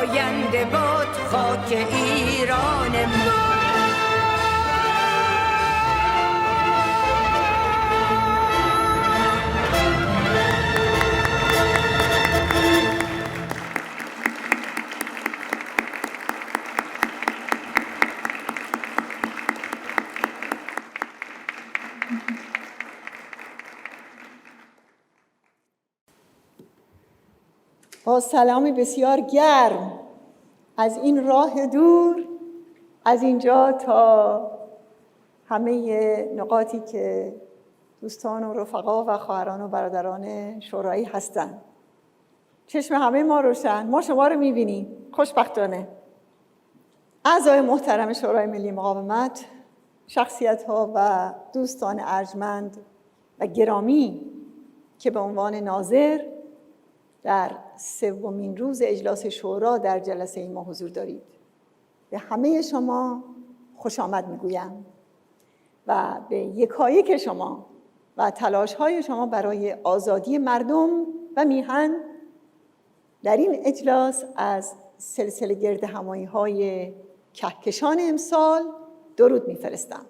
آینده باد خاک ایران ما. با سلامی بسیار گرم از این راه دور، از اینجا تا همه نقاطی که دوستان و رفقا و خواهران و برادران شورایی هستند. چشم همه ما روشن، ما شما رو می‌بینیم خوشبختانه. اعضای محترم شورای ملی مقاومت، شخصیت‌ها و دوستان ارجمند و گرامی که به عنوان ناظر در سومین روز اجلاس شورا در جلسه این ما حضور دارید، به همه شما خوش آمد میگویم و به یکایک شما و تلاش‌های شما برای آزادی مردم و میهن در این اجلاس از سلسله گردهمایی‌های کهکشان امسال درود میفرستم.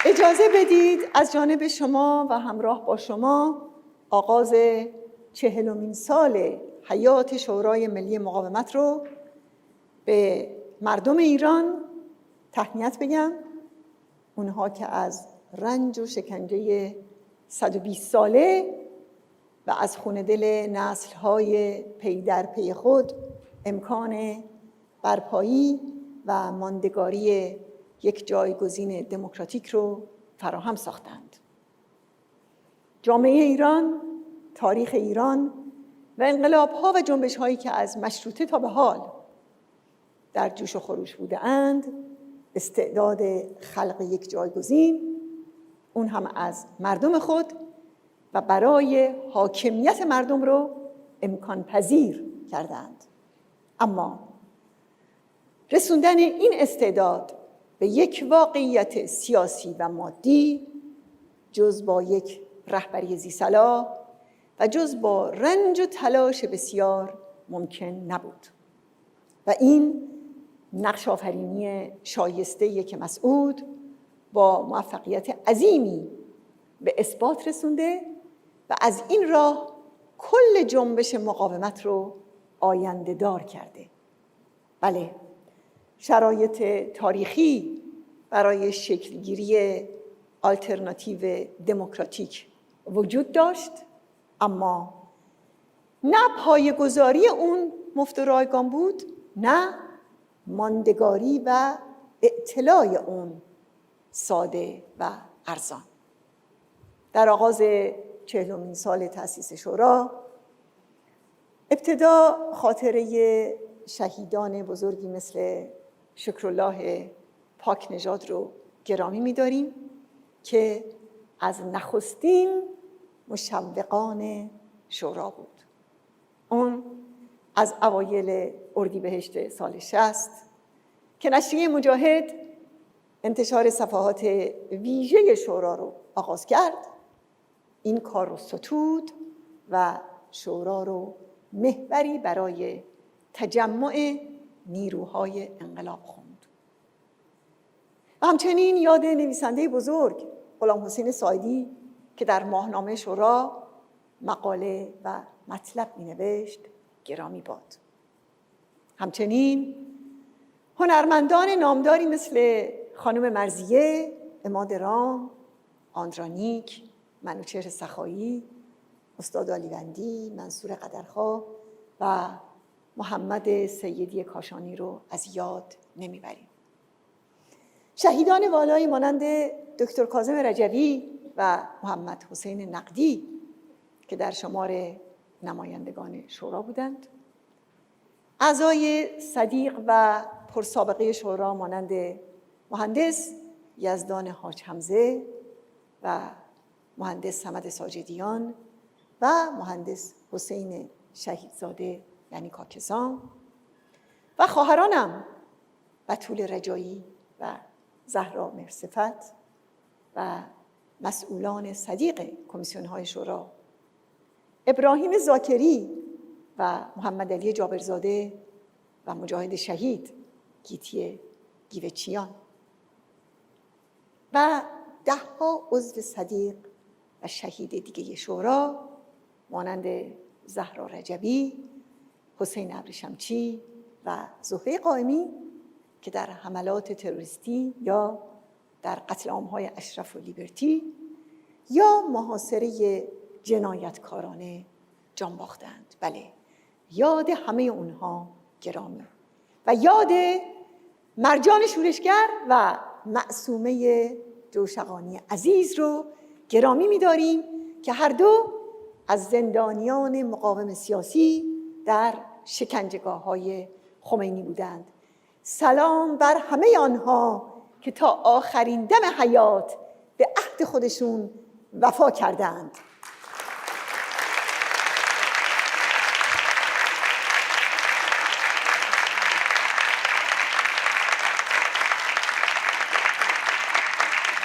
اجازه بدید از جانب شما و همراه با شما آغاز 40مین سال حیات شورای ملی مقاومت رو به مردم ایران تهنیت بگم، اونها که از رنج و شکنجه 120 ساله و از خون دل نسل‌های پی در پی خود امکان برپایی و ماندگاری یک جایگزین دموکراتیک رو فراهم ساختند. جامعه ایران، تاریخ ایران و انقلاب‌ها و جنبش‌هایی که از مشروطه تا به حال در جوش و خروش بوده‌اند، استعداد خلق یک جایگزین، اون هم از مردم خود و برای حاکمیت مردم رو امکان پذیر کردند. اما رسوندن این استعداد به یک واقعیت سیاسی و مادی جز با یک رهبری ذی‌صلاح و جز با رنج و تلاش بسیار ممکن نبود و این نقش آفرینی شایسته‌ای که مسعود با موفقیت عظیمی به اثبات رسونده و از این راه کل جنبش مقاومت رو آینده دار کرده. بله، شرایط تاریخی برای شکلگیری آلترناتیو دموکراتیک وجود داشت، اما نه پایه‌گذاری اون مفت و رایگان بود، نه ماندگاری و اعتلاع اون ساده و ارزان. در آغاز 40مین سال تأسیس شورا، ابتدا خاطره شهیدان بزرگی مثل شکرالله پاک نژاد رو گرامی می‌داریم که از نخستین مشوقان شورا بود. اون از اوایل اردیبهشت سال 60 که نشریه مجاهد انتشار صفحات ویژه شورا رو آغاز کرد، این کار رو ستود و شورا رو محوری برای تجمع نیروهای انقلاب خوند. و همچنین یاد نویسنده بزرگ غلام حسین سایدی که در ماهنامه شورا مقاله و مطلب می‌نوشت گرامی باد. همچنین هنرمندان نامداری مثل خانم مرضیه، عماد رام، آندرانیک، منوچهر سخایی، استاد علیوندی، منصور قدرخواه و محمد سیدی کاشانی رو از یاد نمیبریم. شهیدان والایی مانند دکتر کاظم رجوی و محمد حسین نقدی که در شمار نمایندگان شورا بودند، اعضای صدیق و پرسابقه شورا مانند مهندس یزدان حاج حمزه و مهندس صمد ساجدیان و مهندس حسین شهیدزاده یعنی کاکزان و خواهرانم بتول رجایی و زهرا مرصفت و مسئولان صدیق کمیسیون‌های شورا، ابراهیم زاکری و محمد علی جابرزاده و مجاهد شهید گیتی گیوچیان و 10 عضو صدیق و شهید دیگه شورا مانند زهرا رجبی، حسین ابریشمچی و زهره قائمی که در حملات تروریستی یا در قتل عام‌های اشرف و لیبرتی یا محاصره جنایتکارانه جان باختند. بله، یاد همه اونها گرامی و یاد مرجان شورشگر و معصومه جوشقانی عزیز رو گرامی می‌داریم که هر دو از زندانیان مقاوم سیاسی در شکنجهگاه‌های خمینی بودند. سلام بر همه آنها که تا آخرین دم حیات به عهد خودشون وفا کردند.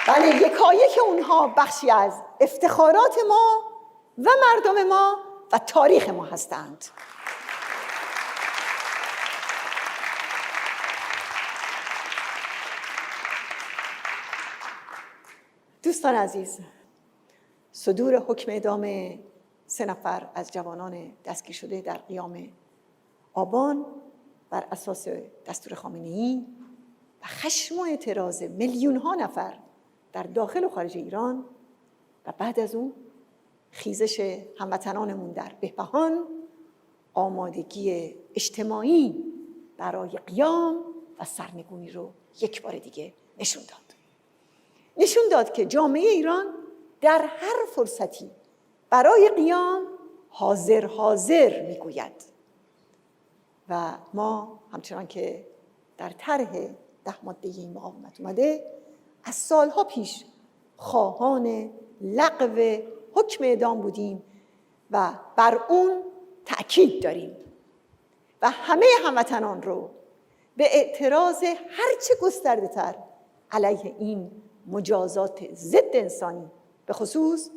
بله، یکایک اونها بخشی از افتخارات ما و مردم ما و تاریخ ما هستند. دوستان عزیز، صدور حکم اعدام 3 نفر از جوانان دستگیر شده در قیام آبان بر اساس دستور خامنه‌ای و خشم و اعتراض میلیون‌ها نفر در داخل و خارج ایران و بعد از اون خیزش هموطنانمون در بهبهان آمادگی اجتماعی برای قیام و سرنگونی رو یک بار دیگه نشون داد. نشون داد که جامعه ایران در هر فرصتی برای قیام حاضر میگوید و ما همچنان که در طرح 10 ماده این مقاومت اومده از سالها پیش خواهان لغو حکم اعدام بودیم و بر اون تأکید داریم و همه هموطنان رو به اعتراض هرچه گسترده تر علیه این مجازات ضد انسانی به خصوص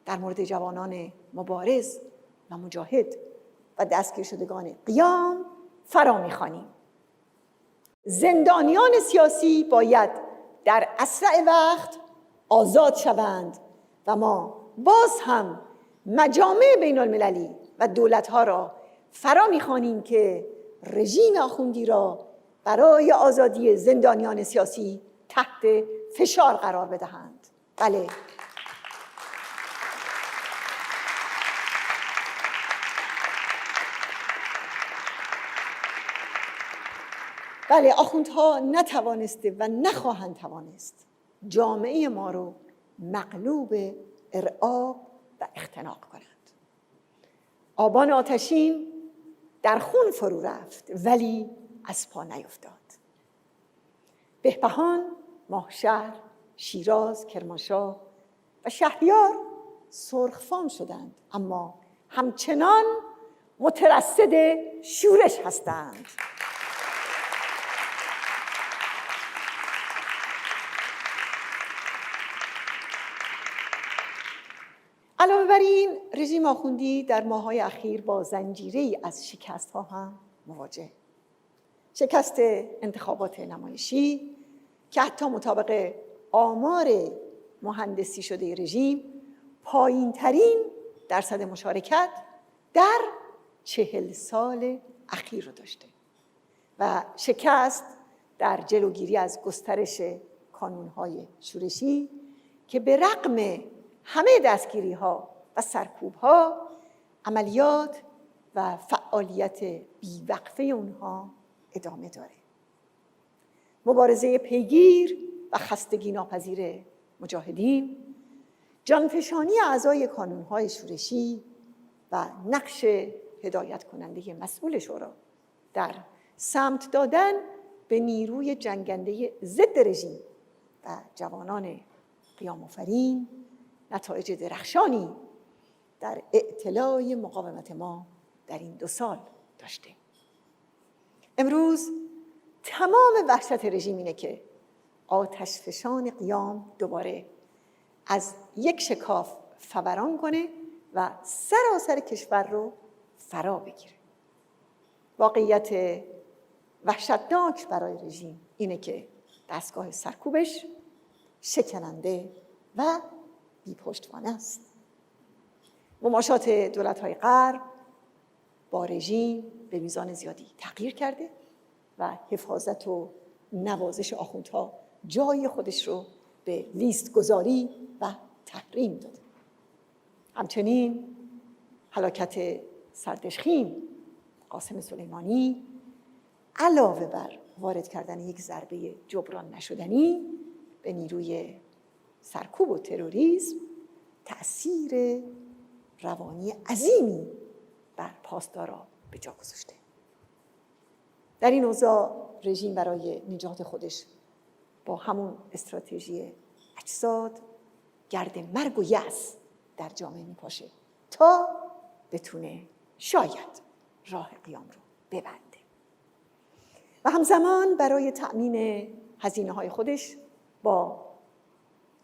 در مورد جوانان مبارز و مجاهد و دستگیر شدگان قیام فرا می‌خوانیم. زندانیان سیاسی باید در اسرع وقت آزاد شوند و ما باز هم مجامع بین المللی و دولت‌ها را فرا می‌خوانیم که رژیم آخوندی را برای آزادی زندانیان سیاسی تحت فشار قرار بدهند. بله، آخوندها نتوانسته و نخواهند توانست جامعه ما رو مغلوب ارعاب و اختناق کنند. آبان آتشین در خون فرو رفت ولی از پا نیفتاد. بهبهان، ماهشهر، شیراز، کرمانشاه و شهریار سرخفام شدند اما همچنان مترصد شورش هستند. علاوه بر این رژیم آخوندی در ماه‌های اخیر با زنجیره‌ای از شکست‌ها هم مواجه. شکست انتخابات نمایشی که حتی مطابق آمار مهندسی شده رژیم پایین‌ترین درصد مشارکت در 40 سال اخیر رو داشته و شکست در جلوگیری از گسترش کانون‌های شورشی که به رغم همه دستگیری‌ها و سرکوب‌ها عملیات و فعالیت بیوقفه اونها ادامه داره. مبارزه پیگیر و خستگی ناپذیر مجاهدین، جانفشانی اعضای کانون‌های شورشی و نقش هدایت کننده مسئول شورا در سمت دادن به نیروی جنگنده ضد رژیم و جوانان قیام‌آفرین نتایج درخشانی در اعتلای مقاومت ما در این 2 سال داشته. امروز تمام وحشت رژیم اینه که آتشفشان قیام دوباره از یک شکاف فوران کنه و سراسر کشور رو فرا بگیره. واقعیت وحشتناک برای رژیم اینه که دستگاه سرکوبش شکننده و بی‌پشتوانه است. مماشات دولت‌های غرب با رژیم به میزان زیادی تغییر کرده و حفاظت و نوازش آخوندها جای خودش رو به لیست گذاری و تحریم داده. همچنین هلاکت سردشخیم قاسم سلیمانی علاوه بر وارد کردن یک ضربه جبران نشدنی به نیروی سرکوب و تروریسم تأثیر روانی عظیمی بر پاسدارا به جا گذاشته. در این اوضاع رژیم برای نجات خودش با همون استراتژی اجساد گرد مرگ و یأس در جامعه میپاشه تا بتونه شاید راه قیام رو ببنده و همزمان برای تأمین هزینه‌های خودش با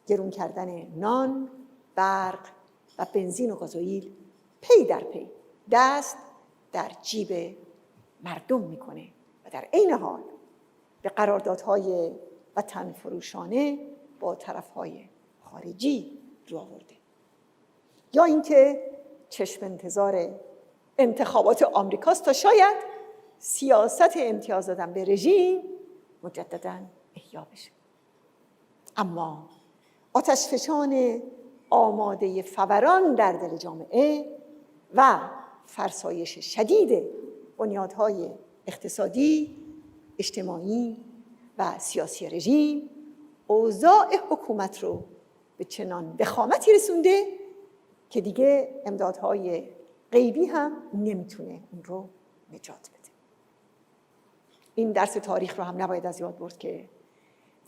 گرون کردن نان، برق و بنزین و گازوئیل پی در پی دست در جیب مردم میکنه و در عین حال به قراردادهای وطن فروشانه با طرفهای خارجی رو آورده. یا اینکه چشم انتظار انتخابات آمریکاست تا شاید سیاست امتیاز دادن به رژیم مجدداً احیا بشه. اما آتشفشان آماده فوران در دل جامعه و فرسایش شدید بنیادهای اقتصادی، اجتماعی و سیاسی رژیم اوضاع حکومت رو به چنان ضخامتی رسونده که دیگه امدادهای غیبی هم نمیتونه اون رو نجات بده. این درس تاریخ رو هم نباید از یاد برد که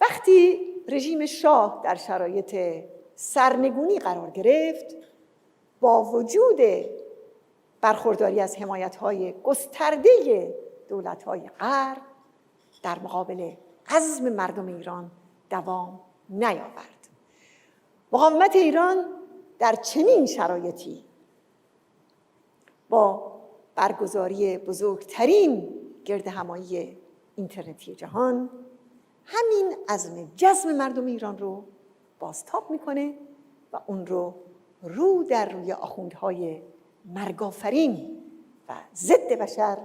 وقتی رژیم شاه در شرایط سرنگونی قرار گرفت، با وجود برخورداری از حمایت‌های گسترده دولت‌های غرب در مقابل عزم مردم ایران دوام نیاورد. مقاومت ایران در چنین شرایطی با برگزاری بزرگترین گردهمایی اینترنتی جهان همین عزم جزم مردم ایران رو بازتاب میکنه و اون رو در روی آخوندهای مرگافرین و ضد بشر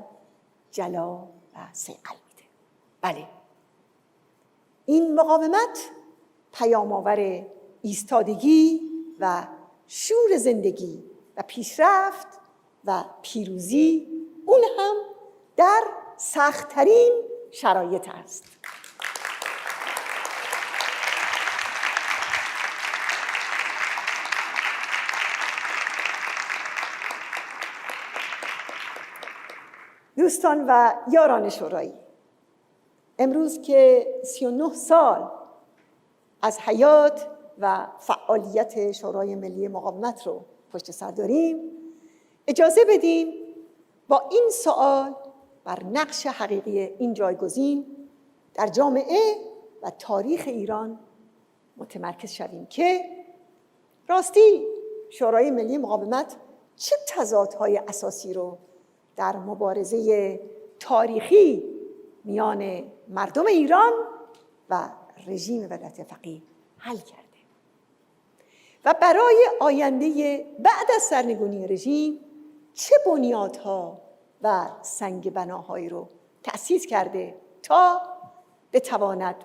جلا و صیقل میده. بله، این مقاومت پیام‌آور ایستادگی و شور زندگی و پیشرفت و پیروزی، اون هم در سخت‌ترین شرایط است. دوستان و یاران شورایی، امروز که 39 سال از حیات و فعالیت شورای ملی مقاومت رو پشت سر داریم، اجازه بدیم با این سوال بر نقش حقیقی این جایگزین در جامعه و تاریخ ایران متمرکز شویم که راستی شورای ملی مقاومت چه تضادهای اساسی رو در مبارزه تاریخی میان مردم ایران و رژیم ولایت فقیه حل کرده و برای آینده بعد از سرنگونی رژیم چه بنیادها و سنگ بناهایی رو تأسیس کرده تا بتواند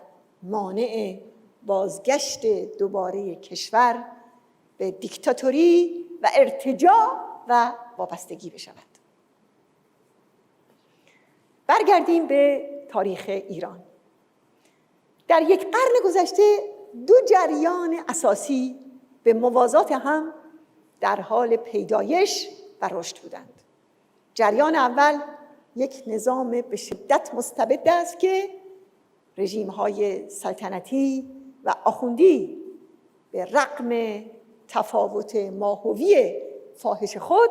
مانع بازگشت دوباره کشور به دیکتاتوری و ارتجاع و وابستگی بشود. برگردیم به تاریخ ایران. در یک قرن گذشته دو جریان اساسی به موازات هم در حال پیدایش و رشد بودند. جریان اول یک نظام به شدت مستبد است که رژیم‌های سلطنتی و آخوندی به رغم تفاوت ماهوی فاحش خود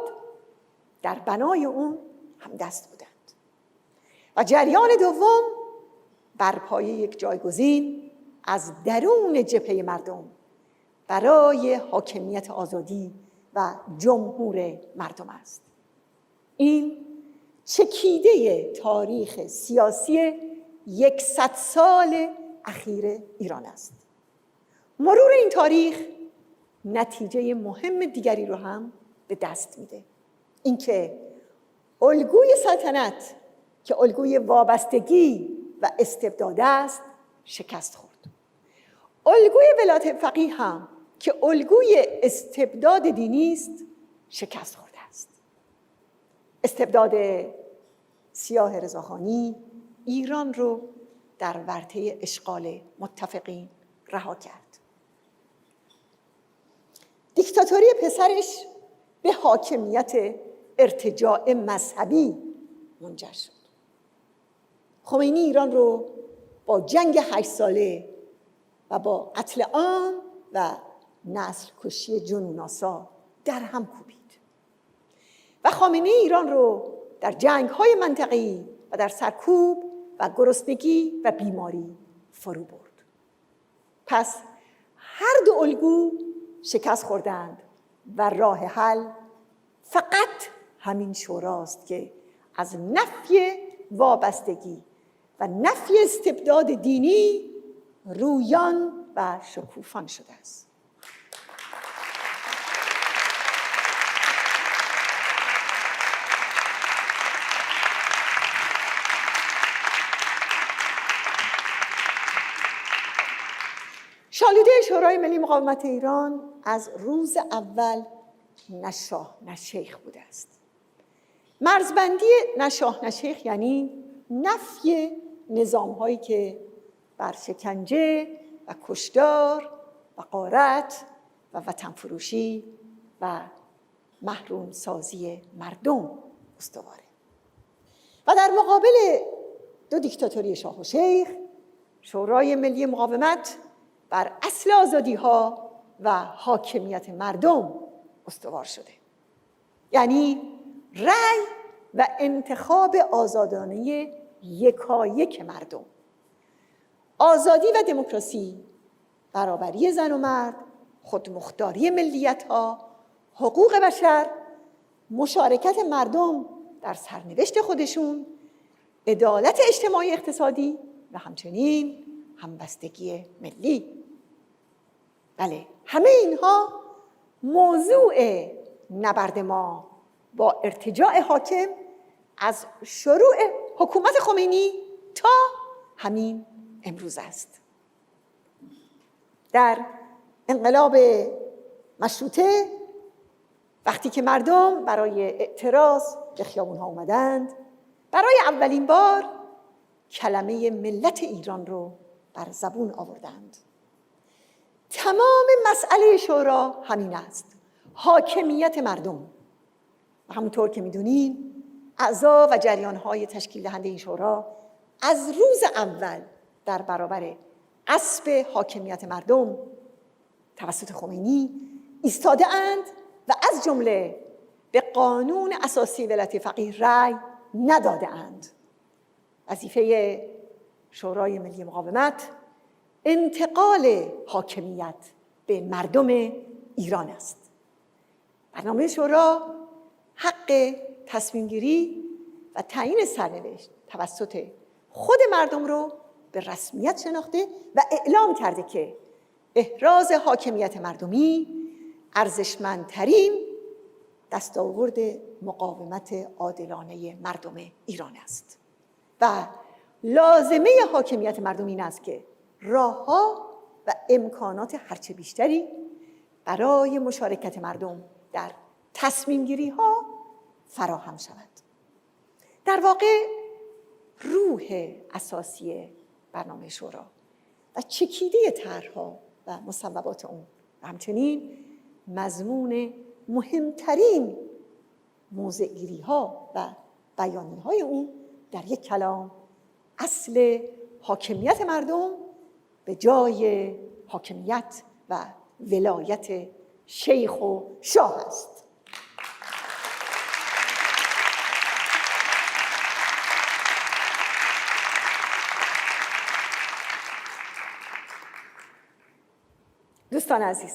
در بنای اون همدست بودند. و جریان دوم بر پایه یک جایگزین از درون جبهه مردم برای حاکمیت آزادی و جمهور مردم است. این چکیده تاریخ سیاسی 100 سال اخیر ایران است. مرور این تاریخ نتیجه مهم دیگری رو هم به دست میده. اینکه الگوی سلطنت که الگوی وابستگی و استبداد است شکست خورد. الگوی ولایت فقیه هم که الگوی استبداد دینی است شکست خورده است. استبداد سیاه رضاخانی ایران رو در ورطه اشغال متفقین رها کرد. دیکتاتوری پسرش به حاکمیت ارتجاع مذهبی منجر شد. خمینی ایران رو با جنگ 8 ساله و با قتل عام و نسل کشی جنون‌آسا در هم کوبید و خامنه‌ای ایران رو در جنگ‌های منطقه‌ای و در سرکوب و گرسنگی و بیماری فرو برد. پس هر دو الگو شکست خوردند و راه حل فقط همین شوراست که از نفی وابستگی و نفی استبداد دینی رویان و شکوفان شده است. شالوده شورای ملی مقاومت ایران از روز اول نه شاه نه شیخ بوده است. مرزبندی نه شاه نه شیخ یعنی نفی نظام‌هایی که بر شکنجه و کشتار و غارت و وطن فروشی و محروم سازی مردم استواره. و در مقابل دو دیکتاتوری شاه و شیخ، شورای ملی مقاومت بر اصل آزادی‌ها و حاکمیت مردم استوار شده. یعنی رأی و انتخاب آزادانه یکایک مردم، آزادی و دموکراسی، برابری زن و مرد، خودمختاری ملیت‌ها، حقوق بشر، مشارکت مردم در سرنوشت خودشون، عدالت اجتماعی اقتصادی و همچنین همبستگی ملی. بله، همه اینها موضوع نبرد ما با ارتجاع حاکم از شروع حکومت خمینی تا همین امروز است. در انقلاب مشروطه وقتی که مردم برای اعتراض به خیابون‌ها اومدند، برای اولین بار کلمه ملت ایران رو بر زبون آوردند. تمام مسئله شورا همین است، حاکمیت مردم. و همونطور که میدونین اعضا و جریان‌های تشکیل دهنده این شورا از روز اول در برابر غصب حاکمیت مردم توسط خمینی ایستاده اند و از جمله به قانون اساسی ولایت فقیه رأی نداده اند. وظیفه شورای ملی مقاومت انتقال حاکمیت به مردم ایران است. برنامه شورا حق تصمیم گیری و تعیین سرنوشت توسط خود مردم رو به رسمیت شناخته و اعلام کرده که احراز حاکمیت مردمی ارزشمندترین دستاورد مقاومت عادلانه مردم ایران است و لازمه حاکمیت مردم این است که راه‌ها و امکانات هرچه بیشتری برای مشارکت مردم در تصمیم گیری ها فراهم شود. در واقع روح اساسی برنامه شورا و چکیده طرح‌ها و مصوبات اون و همچنین مضمون مهمترین موضع‌گیری ها و بیانیه های اون در یک کلام اصل حاکمیت مردم به جای حاکمیت و ولایت شیخ و شاه است. دوستان عزیز،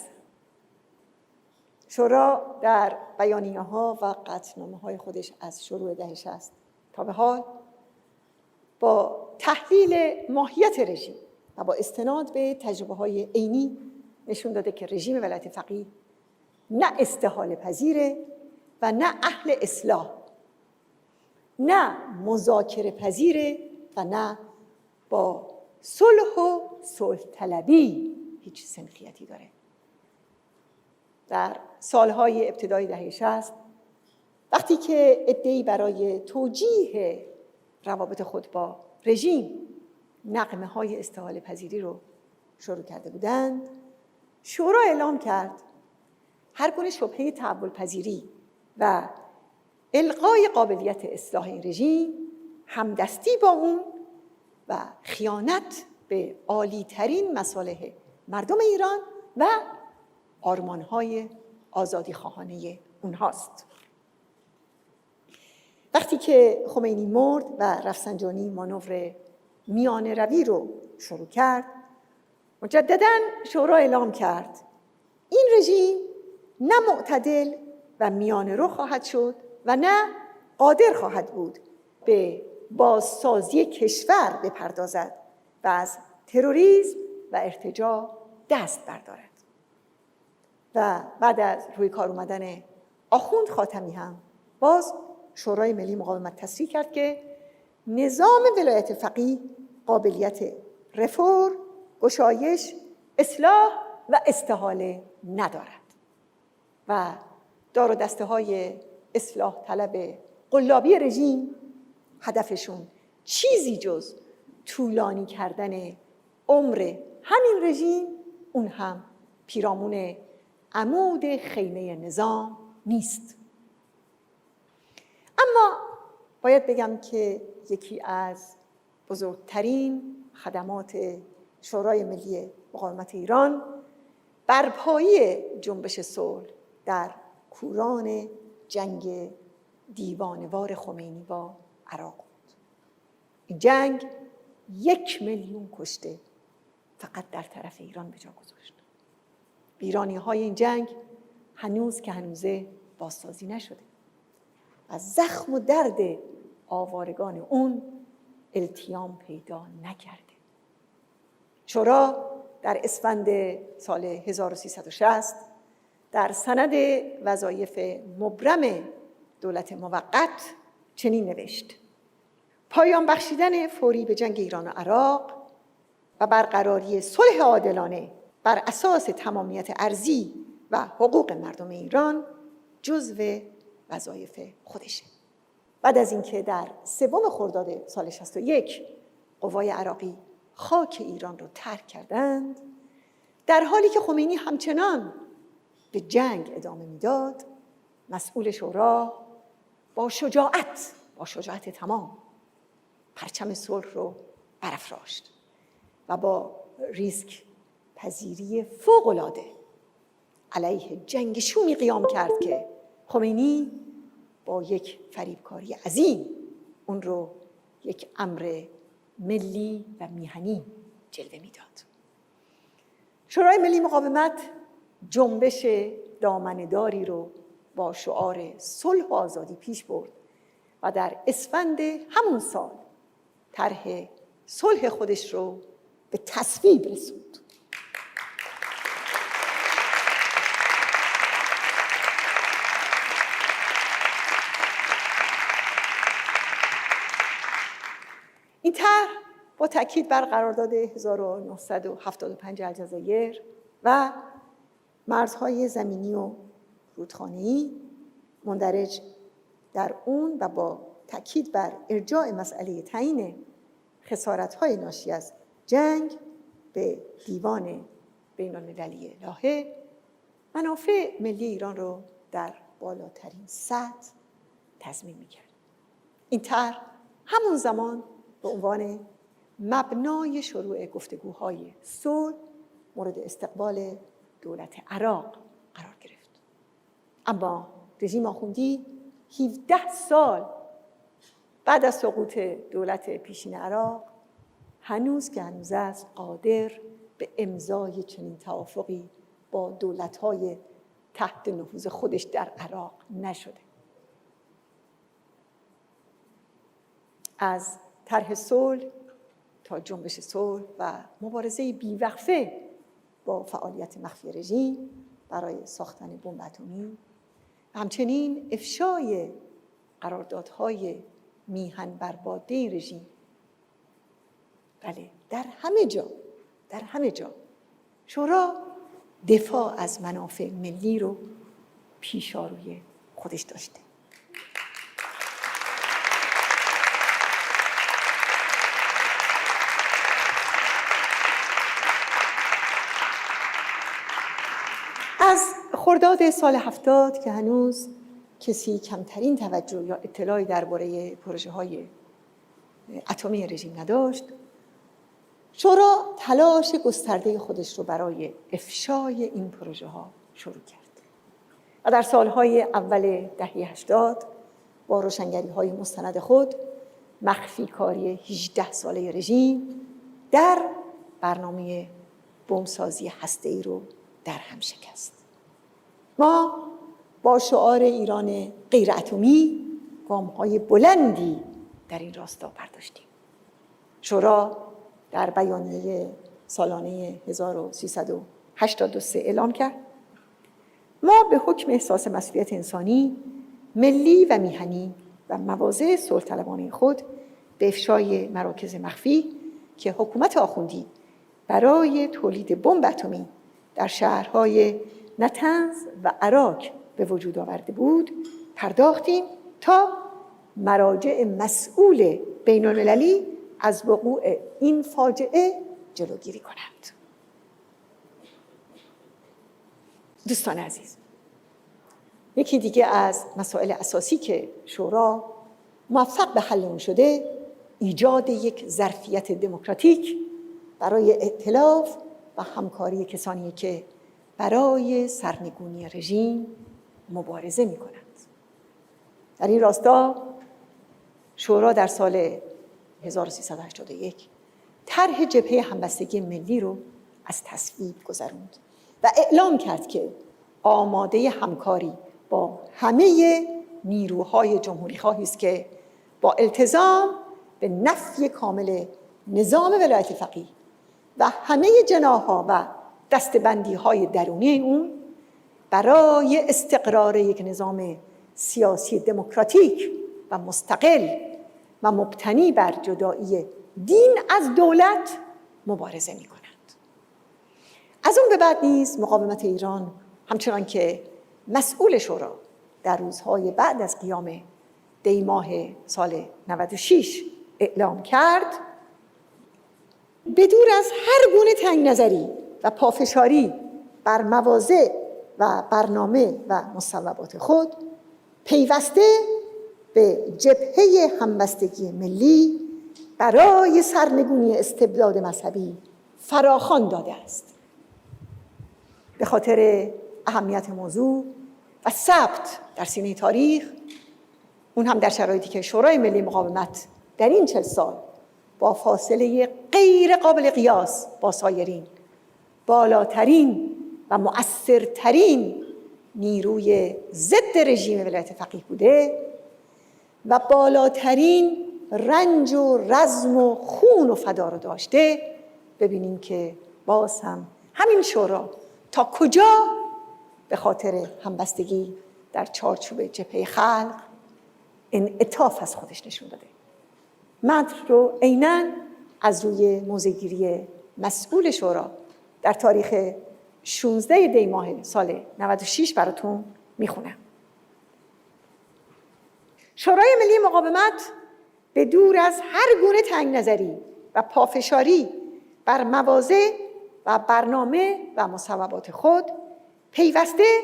شورا در بیانیه‌ها و قطعنامه‌های خودش از شروع دهه 60 تا به حال با تحلیل ماهیت رژیم و با استناد به تجربه‌های عینی نشون داده که رژیم ولایت فقیه نه استحاله پذیره و نه اهل اصلاح، نه مذاکره پذیره و نه با صلح و صلح طلبی هیچ سنخیتی داره. در سالهای ابتدای دهه 60 وقتی که عده‌ای برای توجیه روابط خود با رژیم نغمه‌های استحاله پذیری رو شروع کرده بودند، شورا اعلام کرد هر گونه شبهه تحول پذیری و الغای قابلیت اصلاح این رژیم همدستی با اون و خیانت به عالی‌ترین مصالح مردم ایران و آرمان‌های آزادی‌خواهانه اونهاست. وقتی که خمینی مرد و رفسنجانی مانور میانه روی رو شروع کرد، مجدداً شورا اعلام کرد این رژیم نه معتدل و میانه رو خواهد شد و نه قادر خواهد بود به بازسازی کشور بپردازد و از تروریسم و ارتجاع دست بردارد. و بعد از روی کار اومدن آخوند خاتمی هم باز شورای ملی مقاومت تصریح کرد که نظام ولایت فقیه قابلیت رفور، گشایش، اصلاح و استحاله ندارد و دار و دسته های اصلاح طلب قلابی رژیم هدفشون چیزی جز طولانی کردن عمر همین رژیم، اون هم پیرامون عمود خیمه نظام نیست. اما باید بگم که یکی از بزرگترین خدمات شورای ملی مقاومت ایران برپایی جنبش صلح در کوران جنگ دیوانه‌وار خمینی با عراق بود. این جنگ 1,000,000 کشته فقط در طرف ایران به جا گذاشت. ویرانی‌های این جنگ هنوز که هنوزه بازسازی نشده. از زخم و درد آوارگان اون التیام پیدا نکرده. شورا در اسفند سال 1360 در سند وظایف مبرم دولت موقت چنین نوشت: پایان بخشیدن فوری به جنگ ایران و عراق و برقراری صلح عادلانه بر اساس تمامیت ارضی و حقوق مردم ایران جزو وظایف خودشه. بعد از اینکه در 3 خرداد سال 61 قوای عراقی خاک ایران رو ترک کردند، در حالی که خمینی همچنان به جنگ ادامه میداد، مسئول شورا با شجاعت تمام پرچم صلح رو برافراشت و با ریسک پذیری فوق‌العاده علیه جنگ شومی قیام کرد که خمینی با یک فریبکاری عظیم اون رو یک امر ملی و میهنی جلوه میداد. شورای ملی مقاومت جنبش دامنه‌داری رو با شعار صلح و آزادی پیش برد و در اسفند همون سال طرح صلح خودش رو به تصویب رسوند. این طرح با تاکید بر قرارداد 1975 الجزایر و مرزهای زمینی و رودخانه‌ای مندرج در اون و با تاکید بر ارجاع مسئله تعیین خسارت‌های ناشی از جنگ به دیوان بین‌المللی لاهه منافع ملی ایران رو در بالاترین سطح تضمین می‌کرد. این طرح همون زمان به عنوان مبنای شروع گفتگوهای صلح مورد استقبال دولت عراق قرار گرفت. اما رژیم آخوندی 17 سال بعد از سقوط دولت پیشین عراق هنوز که هنوز است قادر به امضای چنین توافقی با دولت‌های تحت نفوذ خودش در عراق نشده. از طرح صلح تا جنبش صلح و مبارزه بیوقفه با فعالیت مخفی رژیم برای ساختن بمب اتمی، همچنین افشای قراردادهای میهن برباده رژیم. بله، در همه جا شورا دفاع از منافع ملی رو پیشاروی خودش داشته. از خرداد سال 70 که هنوز کسی کمترین توجه یا اطلاعی درباره پروژه‌های اتمی رژیم نداشت، شورا تلاش گسترده خودش رو برای افشای این پروژه‌ها شروع کرد و در سالهای اول دهه 80 با روشنگری‌های مستند خود مخفی کاری 18 ساله رژیم در برنامه بمبسازی هسته‌ای رو در هم شکست. ما با شعار ایران غیر اتمی گام‌های بلندی در این راستا برداشتیم. شورا در بیانیه سالانه 1383 اعلام کرد: ما به حکم احساس مسئولیت انسانی، ملی و میهنی و مواضع صلح‌طلبانه خود به افشای مراکز مخفی که حکومت آخوندی برای تولید بمب اتمی در شهرهای نطنز و عراق به وجود آورده بود پرداختیم تا مراجع مسئول بین‌المللی از وقوع این فاجعه جلوگیری کنند. دوستان عزیز، یکی دیگه از مسائل اساسی که شورا موفق به حل اون شده، ایجاد یک ظرفیت دموکراتیک برای ائتلاف و همکاری کسانی که برای سرنگونی رژیم مبارزه می کنند. در این راستا شورا در سال 1381 طرح جبهه همبستگی ملی رو از تصویب گذراند و اعلام کرد که آماده همکاری با همه نیروهای جمهوری خواهی است که با التزام به نفی کامل نظام ولایت فقیه و همه جناح‌ها و دسته‌بندی‌های درونی اون برای استقرار یک نظام سیاسی دموکراتیک و مستقل و مبتنی بر جدایی دین از دولت مبارزه می کنند. از اون به بعد نیز مقاومت ایران همچنان که مسئول شورا در روزهای بعد از قیام دی ماه سال 96 اعلام کرد، بدور از هر گونه تنگ نظری و پافشاری بر مواضع و برنامه و مصوبات خود، پیوسته به جبهه همبستگی ملی برای سرنگونی استبداد مذهبی فراخوان داده است. به خاطر اهمیت موضوع و ثبت در سینه تاریخ، اون هم در شرایطی که شورای ملی مقاومت در این 40 سال با فاصله غیر قابل قیاس با سایرین بالاترین و مؤثرترین نیروی ضد رژیم ولایت فقیه بوده و بالاترین رنج و رزم و خون و فدا رو داشته، ببینیم که باز هم همین شورا تا کجا به خاطر همبستگی در چارچوب جبهه خلق انعطاف از خودش نشون داده. متن رو عیناً از روی موضع‌گیری مسئول شورا در تاریخ 16 دی ماه سال 96 براتون میخونم. شورای ملی مقاومت به دور از هر گونه تنگ نظری و پافشاری بر مواضع و برنامه و مصوبات خود، پیوسته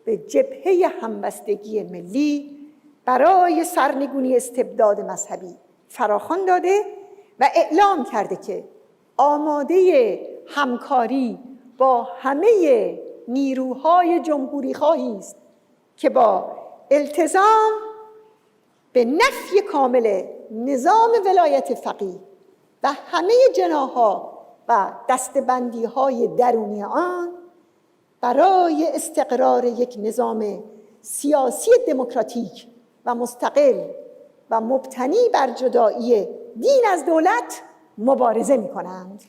به جبهه همبستگی ملی برای سرنگونی استبداد مذهبی فراخوان داده و اعلام کرده که آماده همکاری با همه نیروهای جمهوری خواهی است که با التزام به نفی کامل نظام ولایت فقیه و همه جناح‌ها و دسته‌بندی‌های درونی آن برای استقرار یک نظام سیاسی دموکراتیک و مستقل و مبتنی بر جدایی دین از دولت مبارزه می‌کنند.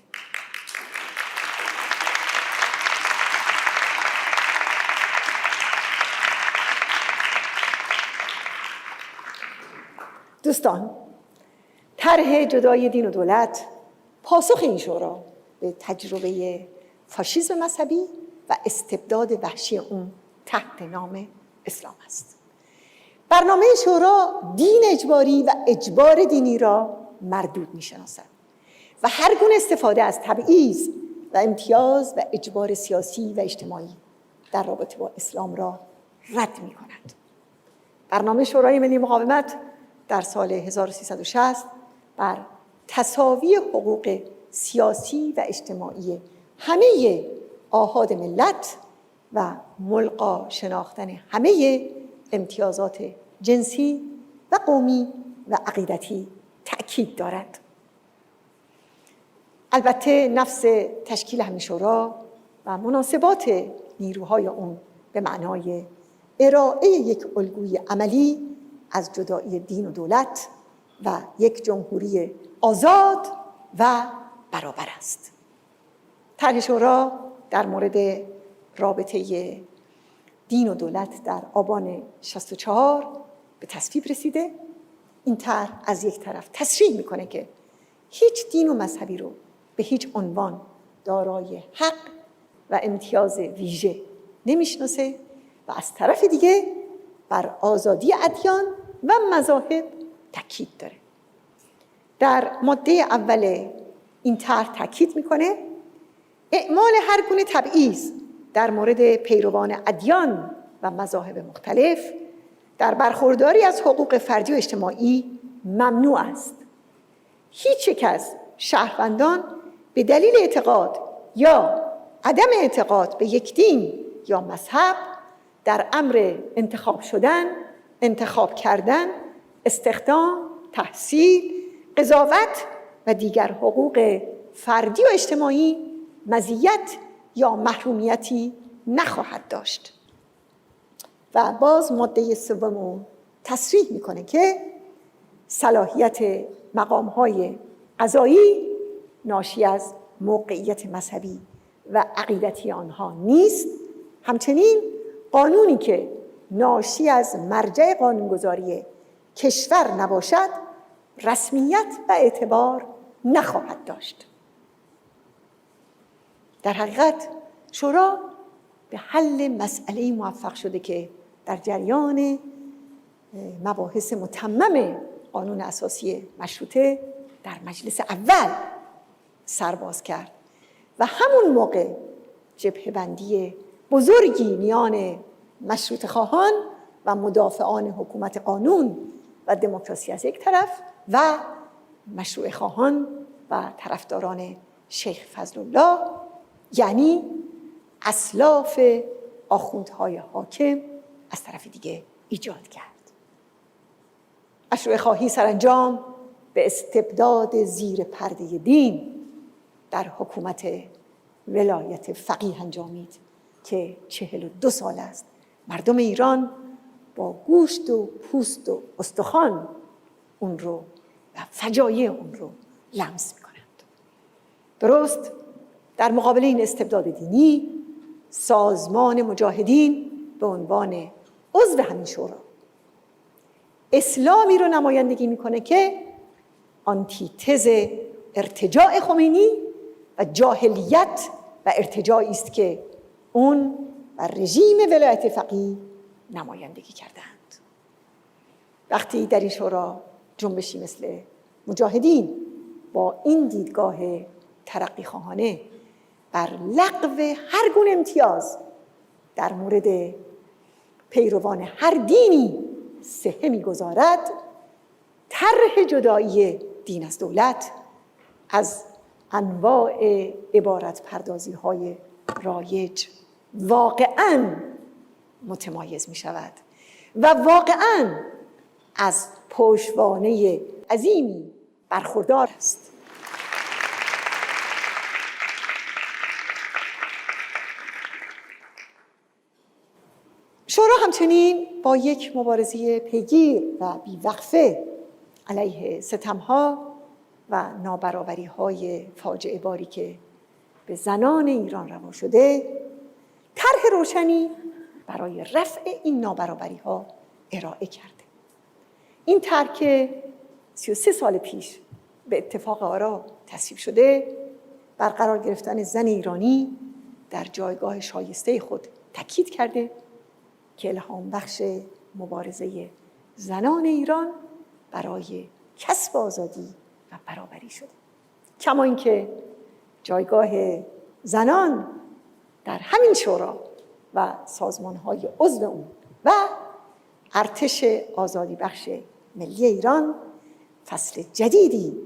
دوستان، طرح جدایی دین و دولت پاسخ این شورا به تجربه فاشیسم مذهبی و استبداد وحشی اون تحت نام اسلام است. برنامه شورا دین اجباری و اجبار دینی را مردود می‌شناسد و هر گونه استفاده از تبعیض و امتیاز و اجبار سیاسی و اجتماعی در رابطه با اسلام را رد می‌کند. برنامه شورای ملی مقاومت در سال 1360 بر تساوی حقوق سیاسی و اجتماعی همه آحاد ملت و ملغا شناختن همه امتیازات جنسی و قومی و عقیدتی تأکید دارد. البته نفس تشکیل همین شورا و مناسبات نیروهای اون به معنای ارائه یک الگوی عملی از جدایی دین و دولت و یک جمهوری آزاد و برابر است. طرح شورا در مورد رابطه دین و دولت در آبان 64 به تصویب رسیده. این طرح از یک طرف تصریح میکنه که هیچ دین و مذهبی رو به هیچ عنوان دارای حق و امتیاز ویژه نمیشناسه و از طرف دیگه بر آزادی ادیان و مذاهب تاکید داره. در ماده اول این طرح تاکید میکنه اعمال هر گونه تبعیض در مورد پیروان ادیان و مذاهب مختلف در برخورداری از حقوق فردی و اجتماعی ممنوع است. هیچ یک از شهروندان به دلیل اعتقاد یا عدم اعتقاد به یک دین یا مذهب در امر انتخاب شدن، انتخاب کردن، استخدام، تحصیل، قضاوت و دیگر حقوق فردی و اجتماعی مزیت یا محرومیتی نخواهد داشت. و باز ماده سوم تصریح میکنه که صلاحیت مقام‌های قضایی ناشی از موقعیت مذهبی و عقیدتی آنها نیست. همچنین قانونی که ناشی از مرجع قانونگذاری کشور نباشد رسمیت و اعتبار نخواهد داشت. در حقیقت شورا به حل مسئله موفق شده که در جریان مباحث متمم قانون اساسی مشروطه در مجلس اول سرباز کرد و همون موقع جبهه‌بندی بزرگی میان مشروطه خواهان و مدافعان حکومت قانون و دموکراسی از یک طرف و مشروطه خواهان و طرفداران شیخ فضلالله یعنی اسلاف آخوندهای حاکم از طرف دیگه ایجاد کرد. مشروطه خواهی سرانجام به استبداد زیر پرده دین در حکومت ولایت فقیه انجامید که 42 سال است مردم ایران با گوشت و پوست و استخوان اون رو و فجایع اون رو لمس می‌کنند. درست در مقابل این استبداد دینی سازمان مجاهدین به عنوان عضو همین شورا اسلامی رو نمایندگی میکنه که آنتیتز ارتجاع خمینی و جاهلیت و ارتجاعی است که اون و رژیم ولایت فقیه نمایندگی کردند. وقتی در این شورا جنبشی مثل مجاهدین با این دیدگاه ترقی خواهانه بر لغو هر گونه امتیاز در مورد پیروان هر دینی صحه می‌گذارد، طرح جدایی دین از دولت از انواع عبارت پردازی‌های رایج واقعاً متمایز می‌شود و واقعاً از پشتوانه عظیمی برخوردار است. شورا همچنین با یک مبارزه پیگیر و بیوقفه علیه ستم‌ها و نابرابری‌های فاجعه باری که به زنان ایران روا شده، طرح روشنی برای رفع این نابرابری‌ها ارائه کرده. این طرح که 33 سال پیش به اتفاق آرا تصویب شده، بر قرار گرفتن زن ایرانی در جایگاه شایسته خود تاکید کرده که الهام بخش مبارزه زنان ایران برای کسب آزادی و برابری شده. کما اینکه جایگاه زنان در همین شورا و سازمان‌های عضو اون و ارتش آزادی بخش ملی ایران فصل جدیدی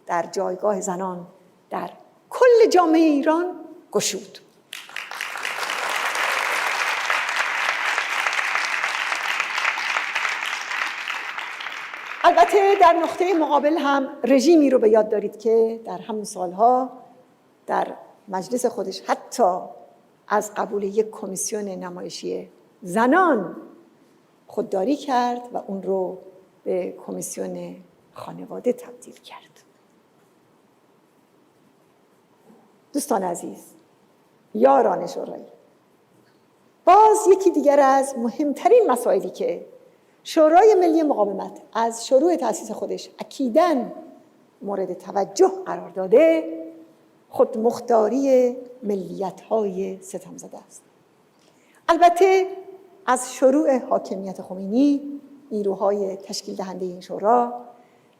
در جایگاه زنان در کل جامعه ایران گشود. البته در نقطه مقابل هم رژیمی رو به یاد دارید که در همون سالها در مجلس خودش حتی از قبول یک کمیسیون نمایشی زنان خودداری کرد و اون رو به کمیسیون خانواده تبدیل کرد. دوستان عزیز، یاران شورایی، باز یکی دیگر از مهمترین مسائلی که شورای ملی مقاومت از شروع تأسیس خودش اکیداً مورد توجه قرار داده، خودمختاری ملیت‌های ستمزده است. البته از شروع حاکمیت خمینی، نیروهای تشکیل دهنده این شورا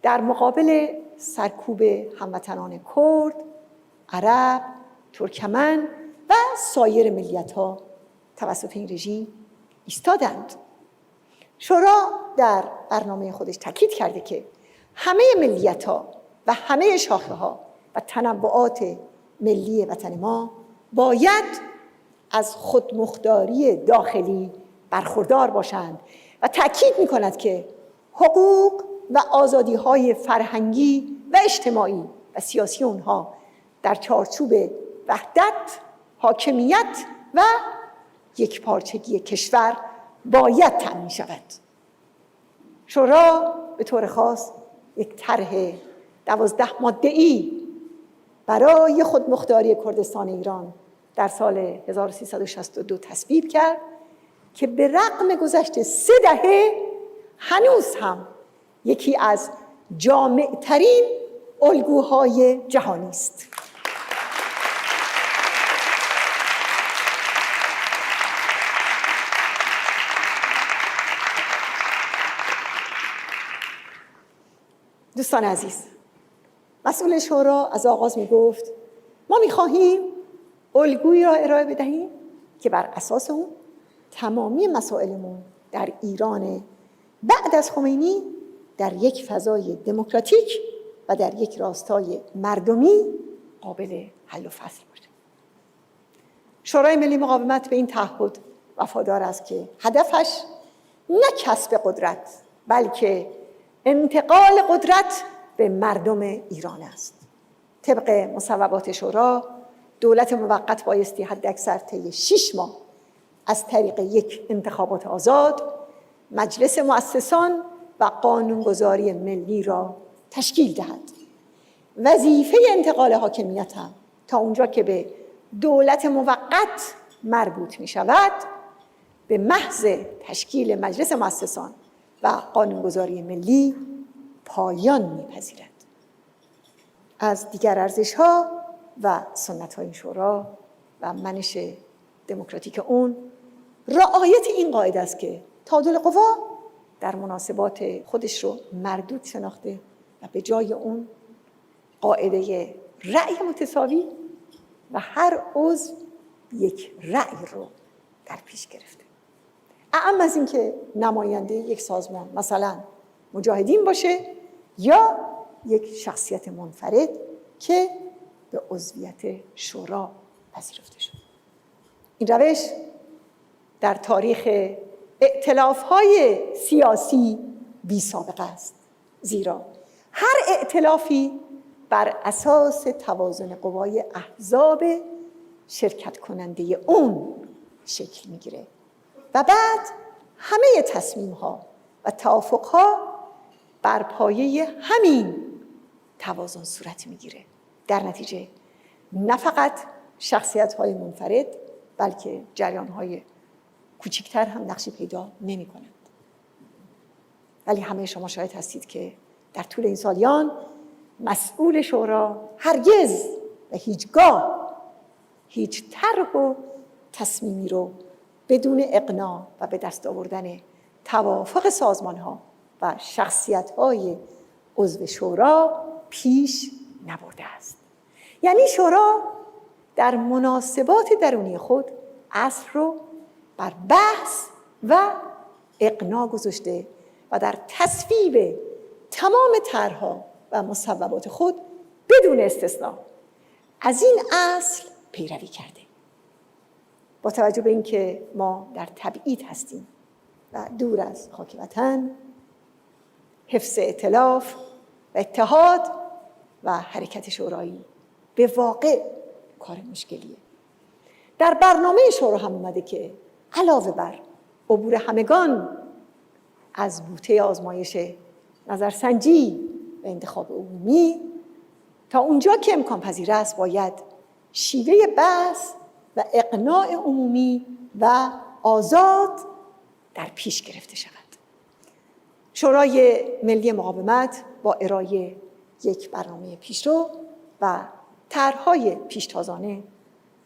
در مقابل سرکوب هموطنان کرد، عرب، ترکمن و سایر ملیت‌ها توسط این رژیم ایستادند. شورا در برنامه خودش تاکید کرده که همه ملیت‌ها و همه شاخه‌ها و تنوعات ملی وطن ما باید از خودمختاری داخلی برخوردار باشند و تاکید می‌کند که حقوق و آزادی‌های فرهنگی و اجتماعی و سیاسی اونها در چارچوب وحدت، حاکمیت و یکپارچگی کشور باید تأمین شود. شورا به طور خاص یک طرح 12 ماده‌ای برای خودمختاری کردستان ایران در سال 1362 تصویب کرد که به رغم گذشت 3 دهه هنوز هم یکی از جامع‌ترین الگوهای جهانی است. دوستان عزیز، مسئول شورا از آغاز می گفت ما می خواهیم الگویی را ارائه بدهیم که بر اساس اون تمامی مسائلمون در ایران بعد از خمینی در یک فضای دموکراتیک و در یک راستای مردمی قابل حل و فصل باشه. شورای ملی مقاومت به این تعهد وفادار است که هدفش نه کسب قدرت بلکه انتقال قدرت به مردم ایران است. طبق مصوبات شورا، دولت موقت بایستی حداکثر طی 6 ماه از طریق یک انتخابات آزاد مجلس مؤسسان و قانونگذاری ملی را تشکیل دهد. وظیفه انتقال حاکمیت هم تا اونجا که به دولت موقت مربوط می شود به محض تشکیل مجلس مؤسسان و قانونگذاری ملی پایان می‌پذیرد. از دیگر ارزش‌ها و سنت‌های شورا و منش دموکراتیک اون رعایت این قاعده است که تعادل قوا در مناسبات خودش رو مردود شناخته و به جای اون قاعده رأی متساوی و هر عضو یک رأی رو در پیش گرفته. اعم از این که نماینده یک سازمان مثلا مجاهدین باشه یا یک شخصیت منفرد که به عضویت شورا پذیرفته شد. این روش در تاریخ ائتلاف‌های سیاسی بی سابقه است، زیرا هر ائتلافی بر اساس توازن قوای احزاب شرکت کننده اون شکل میگیره و بعد همه تصمیم‌ها و توافق‌ها بر پایه همین توازن صورت میگیره. در نتیجه نه فقط شخصیت‌های منفرد بلکه جریان‌های کوچکتر هم نقشی پیدا نمی‌کنند. ولی همه شما شاهد هستید که در طول این سالیان مسئول شورا هرگز و هیچگاه هیچ طرح و تصمیمی رو بدون اقناع و به دست آوردن توافق سازمان‌ها و شخصیت‌های عضو شورا پیش نبرده است. یعنی شورا در مناسبات درونی خود اصل رو بر بحث و اقناع گذاشته و در تصویب تمام طرح‌ها و مصوبات خود بدون استثناء از این اصل پیروی کرده. با توجه به اینکه ما در تبعید هستیم و دور از خاک وطن، حفظ ائتلاف و اتحاد و حرکت شورایی به واقع کار مشکلیه. در برنامه شورا هم اومده که علاوه بر عبور همگان از بوته آزمایش نظرسنجی و انتخاب عمومی، تا اونجا که امکان پذیر است باید شیوه بحث و اقناع عمومی و آزاد در پیش گرفته شود. شورای ملی مقاومت با ارائه یک برنامه پیشرو و طرح‌های پیشتازانه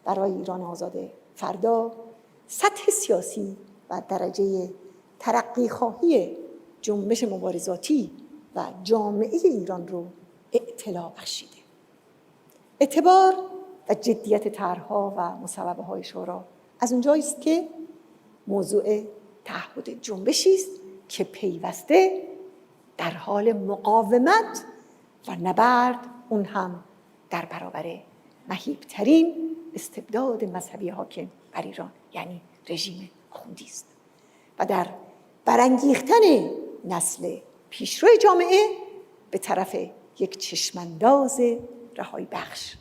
برای ایران آزاد فردا، سطح سیاسی و درجه ترقی‌خواهی جنبش مبارزاتی و جامعه ایران رو اطلاع بخشیده. اعتبار و جدیت طرح‌ها و مصوبه‌های شورا از اونجایی است که موضوع تعهد جنبشی است که پیوسته در حال مقاومت و نبرد، اون هم در برابر مهیب‌ترین استبداد مذهبی حاکم بر ایران، یعنی رژیم آخوندی است و در برانگیختن نسل پیشرو جامعه به طرف یک چشمانداز رهایی بخش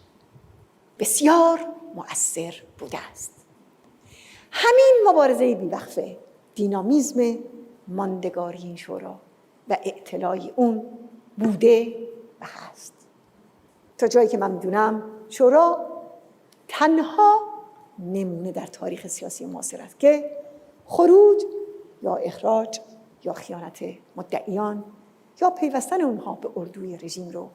بسیار مؤثر بوده است. همین مبارزه بی‌وقفه، دینامیزم ماندگاری این شورا و اطلاعی اون بوده و هست. تا جایی که من می‌دونم شورا تنها نمونه در تاریخ سیاسی معاصر است که خروج یا اخراج یا خیانت مدعیان یا پیوستن اونها به اردوی رژیم رو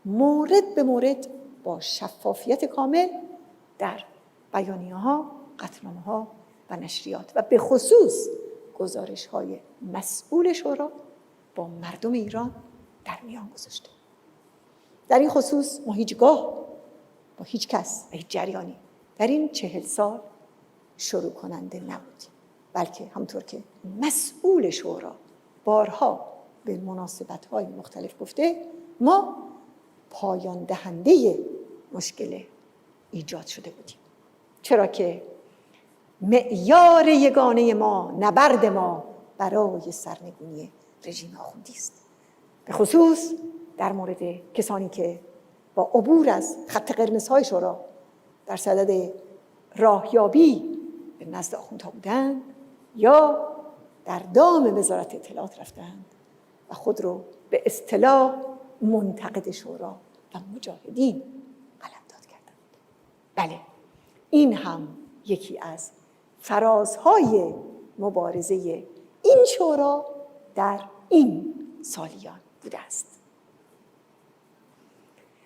مورد به مورد با شفافیت کامل در بیانیه‌ها، قطعنامه‌ها و نشریات و به خصوص گزارش‌های مسئول شورا با مردم ایران در میان گذاشته. در این خصوص ما هیچگاه با هیچ کس و هیچ جریانی در این 40 سال شروع کننده نبودیم، بلکه همونطور که مسئول شورا بارها به مناسبت‌های مختلف گفته، ما پایان دهنده مشکل ایجاد شده بودیم. چرا که معیار یگانه ما، نبرد ما برای سرنگونی رژیم آخوندی است. به خصوص در مورد کسانی که با عبور از خط قرمزهای شورا در صدد راهیابی به نزد آخوندها بودند یا در دام وزارت اطلاعات رفتند و خود رو به اصطلاح منتقد شورا و مجاهدین قلمداد کردند. بله، این هم یکی از فرازهای مبارزه این شورا در این سالیان بوده است.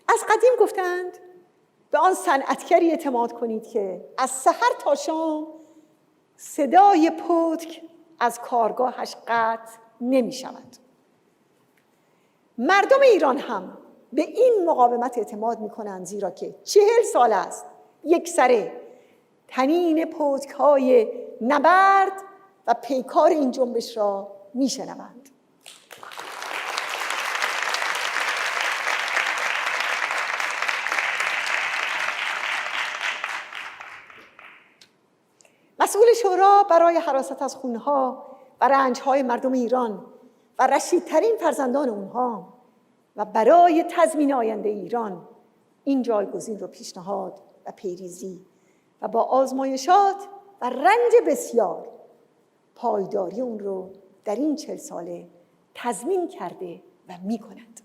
از قدیم گفتند به آن صنعتگری اعتماد کنید که از سحر تا شام صدای پتک از کارگاهش قطع نمی شود. مردم ایران هم به این مقاومت اعتماد می کنند، زیرا که 40 سال است یکسره طنین پتک‌های نبرد و پیکار این جنبش را می شنوند. مسئول شورا برای حراست از خونها و رنج‌های مردم ایران و رشیدترین فرزندان اونها و برای تضمین آینده ایران این جایگزین رو پیشنهاد و پیریزی و با آزمایشات و رنج بسیار پایداری اون رو در این 40 ساله تضمین کرده و می‌کند.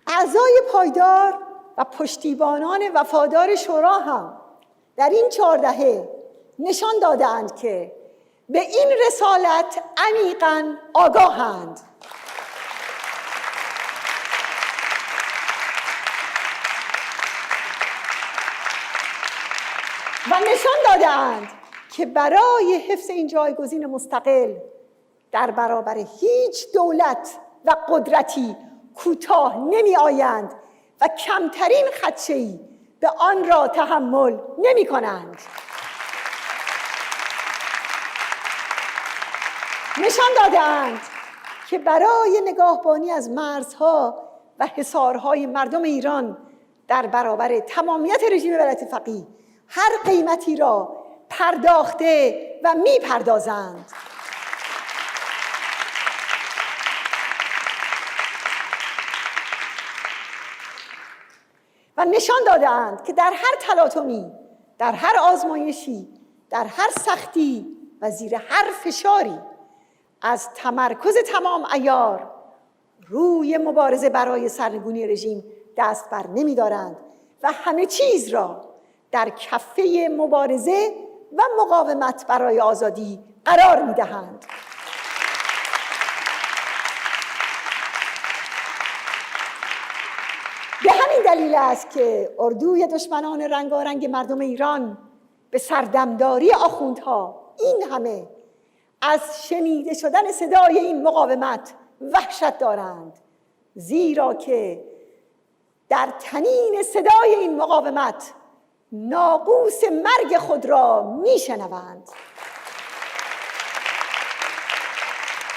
اعضای پایدار و پشتیبانان وفادار شورا هم در این 4 دهه نشان داده‌اند که به این رسالت عمیقاً آگاهند و نشان داده‌اند که برای حفظ این جایگزین مستقل در برابر هیچ دولت و قدرتی کوتاه نمی آیند و کمترین خدشه‌ای به آن را تحمل نمی کنند. نشان داده‌اند که برای نگاهبانی از مرزها و حصارهای مردم ایران در برابر تمامیت رژیم ولایت فقیه هر قیمتی را پرداخته و می پردازند. و نشان داده‌اند که در هر تلاطمی، در هر آزمایشی، در هر سختی و زیر هر فشاری از تمرکز تمام عیار روی مبارزه برای سرنگونی رژیم دست بر نمی‌دارند و همه چیز را در کفه مبارزه و مقاومت برای آزادی قرار می‌دهند. به همین دلیل است که اردوی دشمنان رنگارنگ مردم ایران به سردمداری آخوندها این همه از شنیده شدن صدای این مقاومت وحشت دارند، زیرا که در تنین صدای این مقاومت ناقوس مرگ خود را میشنوند.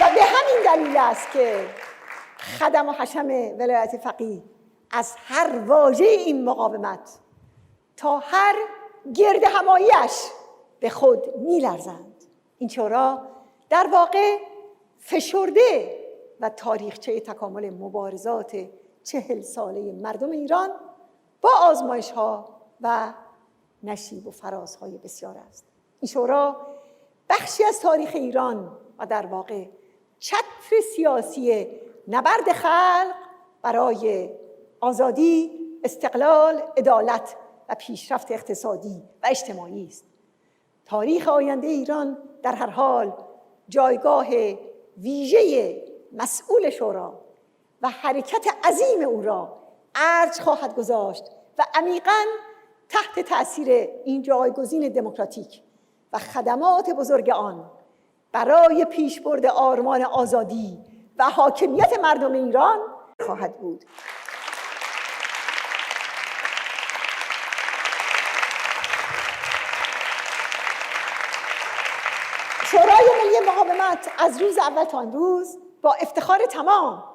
و به همین دلیل است که خدم و حشم ولایت فقیه از هر واژه این مقاومت تا هر گرد همایی‌اش به خود می‌لرزند. این شورا در واقع فشرده و تاریخچه تکامل مبارزات 40 ساله مردم ایران با آزمایش‌ها و نشیب و فرازهای بسیار است. این شورا بخشی از تاریخ ایران و در واقع چتر سیاسی نبرد خلق برای آزادی، استقلال، عدالت و پیشرفت اقتصادی و اجتماعی است. تاریخ آینده ایران در هر حال جایگاه ویژه مسئول شورا و حرکت عظیم او را ارج خواهد گذاشت و عمیقاً تحت تأثیر این جایگزین دموکراتیک و خدمات بزرگ آن برای پیشبرد آرمان آزادی و حاکمیت مردم ایران خواهد بود. شورای ملی مقاومت از روز اول تا امروز با افتخار تمام